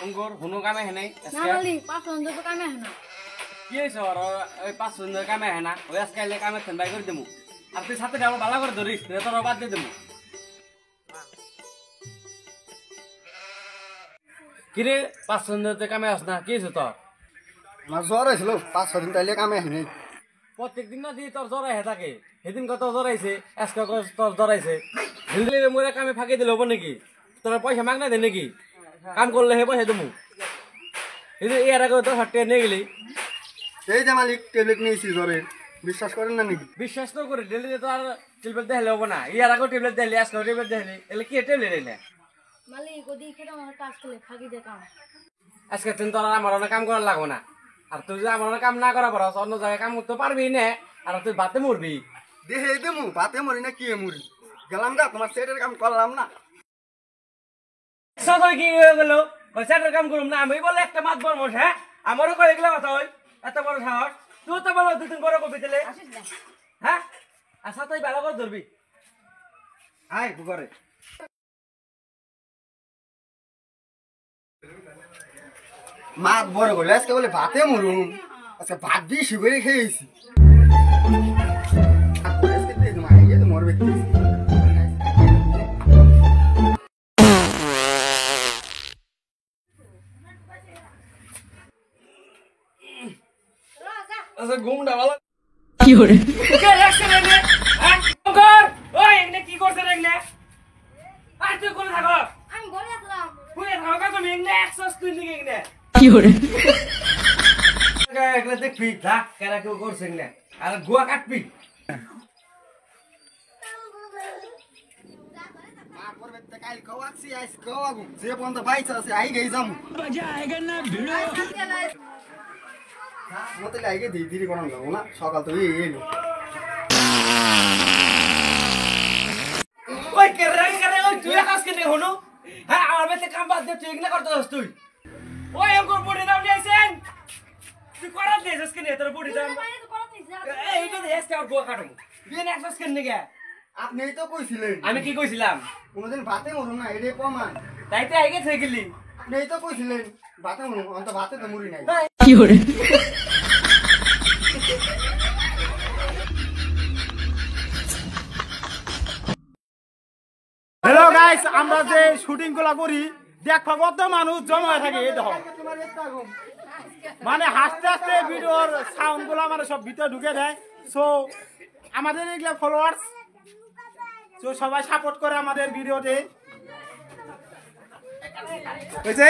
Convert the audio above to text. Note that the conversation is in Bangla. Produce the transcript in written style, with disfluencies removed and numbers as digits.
অঙ্কুর হুনো কামে হেনে না বলি 500 তো কামে না কি হইছে আর ওই 500 কামে হেনা ওই আজকাল কামে থেন বাই করে দেমু আর তুই সাথে ডাবল ভালো করে ধরিস তোর বাদ দিয়ে দেমু কিরে 500 তে কামে আস না কি হইছে তোর আমার জ্বর হয়েছিল 5-6 দিন তাইলে কামে আহেনি প্রত্যেক দিন না দিয়ে তোর জ্বর আহে থাকে সেদিন কত জ্বর আইছে আজকে তোর জ্বর আইছে হিলদিলে মোরে কামে ফাঁকি দিলে হবো নাকি তোর পয়সা মাগ না দে নাকি কাম করলে হে পয়সা দেবো কিন্তু এর আগে তো হাটে নিয়ে গেলি এই যে মালিক ট্যাবলেট নিয়েছি জ্বরের বিশ্বাস করেন না নাকি বিশ্বাস তো করে ডেলি তো আর ট্যাবলেট দেখলে হবো না এর আগে ট্যাবলেট দেখলি আজকে ট্যাবলেট দেখলি এলে কি ট্যাবলেট এনে মালিক ওদি খেটা আমার কাজ করে ফাঁকি দে কাম আজকে তুই তোর আমার অনেক কাম করার লাগবো না আর তুই যদি আমার অনেক কাম না করা পারস অন্য জায়গায় কাম করতে পারবি না আর তুই বাতে মরবি দেহে দেমু বাতে মরি না কি মরি গেলাম গা তোমার সেটের কাম করলাম না সবাই কি হয়ে গেল ওই সেটের কাম করুম না আমি বলে একটা মাত বর্মস হ্যাঁ আমারও করে এগুলো কথা হয় এত বড় সাহস তুই তো বলো দুদিন বড় কপি দিলে হ্যাঁ আর সাথে ভালো করে ধরবি আয় ঘরে মাত বড় করে আজকে বলে ভাতে মরুম আচ্ছা ভাত দিয়ে শিবরে খেয়েছি মরবে আচ্ছা ঘুমটা ভালো কি করে কে রাখছে রে হ্যাঁ কর ওই এনে কি করছ রে এনে আর তুই কোন থাকো আমি ঘরে আসলাম তুই থাকো তুমি এনে এক্সস তুই লিখে এনে কি করে এগুলা দেখবি যা কেরা কেউ করছে না আর গুয়া কাটবি যে পর্যন্ত বাইচা আছে আই গেই যাম মতে আগে ধীরে ধীরে করানো যাবো না সকাল তো এলো ওই কেরে ওই তুই কাজ কেনে হলো হ্যাঁ আমার বেতে কাম বাদ দে তুই এগুলা করতে যাস তুই ওই অঙ্কুর বডি দাও নিয়েছেন তুই করা দিয়েছিস কেনে তোর বডি দাও এইটা দেশ কে আর গুয়া কাটবো বিয়ে এক্সস কেনে গে আপনিই তো কইছিলেন আমি কি কইছিলাম কোনোদিন ভাতে মরুম না এটাই প্রমাণ তাই তো আগে থেকে গেলি আপনিই তো কইছিলেন ভাতে মরুম অন্ত ভাতে তো মরি নাই কি করে হ্যালো গাইস আমরা যে শুটিং গুলা করি দেখো কত মানুষ জমা হয়ে থাকে এই দেখো মানে হাসতে হাসতে ভিডিওর সাউন্ড গুলা মানে সব ভিতরে ঢুকে দেয় সো আমাদের এগুলা ফলোয়ার্স সো সবাই সাপোর্ট করে আমাদের ভিডিওতে হয়েছে